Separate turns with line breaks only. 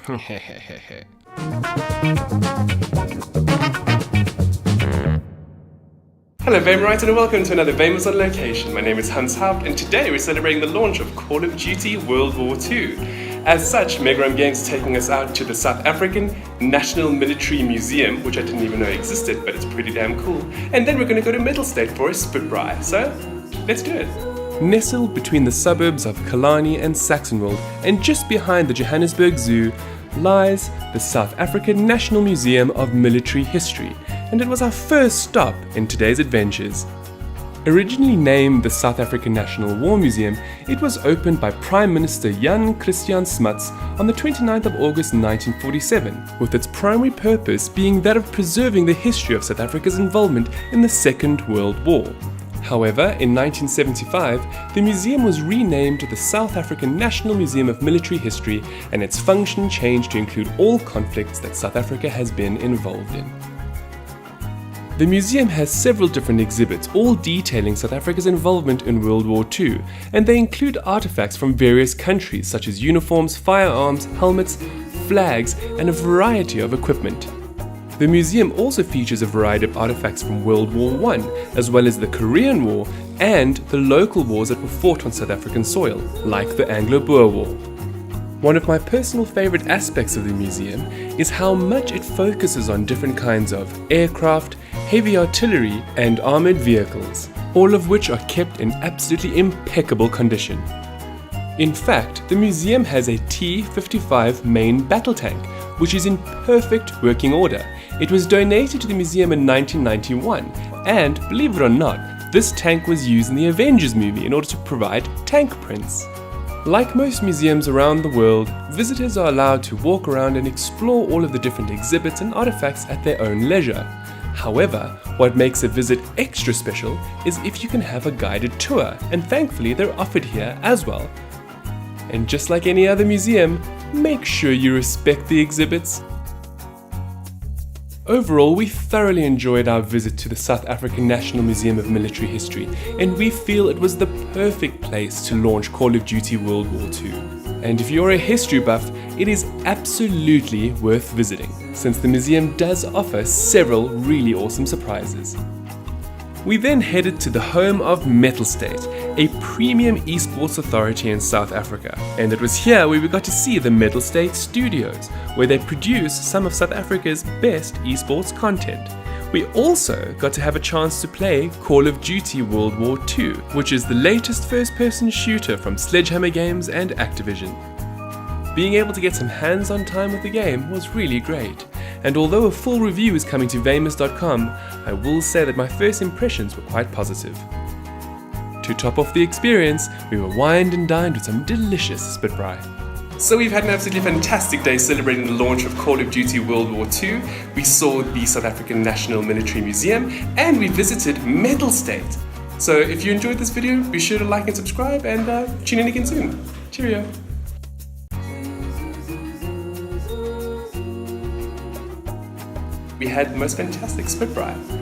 Hello Vamerites and welcome to another Vamers on Location. My name is Haupt and today we're celebrating the launch of Call of Duty World War II. As such, Megarom Games is taking us out to the South African National Military Museum, which I didn't even know existed, but it's pretty damn cool. And then we're going to go to Mettlestate for a spitbraai. So, let's do it. Nestled between the suburbs of Killarney and Saxonwold, and just behind the Johannesburg Zoo, lies the South African National Museum of Military History, and it was our first stop in today's adventures. Originally named the South African National War Museum, it was opened by Prime Minister Jan Christian Smuts on the 29th of August 1947, with its primary purpose being that of preserving the history of South Africa's involvement in the Second World War. However, in 1975, the museum was renamed to the South African National Museum of Military History, and its function changed to include all conflicts that South Africa has been involved in. The museum has several different exhibits, all detailing South Africa's involvement in World War II, and they include artifacts from various countries such as uniforms, firearms, helmets, flags, and a variety of equipment. The museum also features a variety of artifacts from World War I, as well as the Korean War and the local wars that were fought on South African soil, like the Anglo-Boer War. One of my personal favorite aspects of the museum is how much it focuses on different kinds of aircraft, heavy artillery, and armored vehicles, all of which are kept in absolutely impeccable condition. In fact, the museum has a T-55 main battle tank, which is in perfect working order. It was donated to the museum in 1991, and believe it or not, this tank was used in the Avengers movie in order to provide tank prints. Like most museums around the world, visitors are allowed to walk around and explore all of the different exhibits and artifacts at their own leisure. However, what makes a visit extra special is if you can have a guided tour, and thankfully they're offered here as well. And just like any other museum, make sure you respect the exhibits. Overall, we thoroughly enjoyed our visit to the South African National Museum of Military History, and we feel it was the perfect place to launch Call of Duty World War II. And if you're a history buff, it is absolutely worth visiting, since the museum does offer several really awesome surprises. We then headed to the home of Mettlestate, a premium esports authority in South Africa, and it was here where we got to see the Mettlestate studios, where they produce some of South Africa's best esports content. We also got to have a chance to play Call of Duty World War II, which is the latest first-person shooter from Sledgehammer Games and Activision. Being able to get some hands-on time with the game was really great, and although a full review is coming to Vamers.com, I will say that my first impressions were quite positive. To top off the experience, we were wined and dined with some delicious spitbraai. So we've had an absolutely fantastic day celebrating the launch of Call of Duty World War II. We saw the South African National Military Museum, and we visited Mettlestate. So if you enjoyed this video, be sure to like and subscribe, and tune in again soon. Cheerio. We had the most fantastic spitbraai.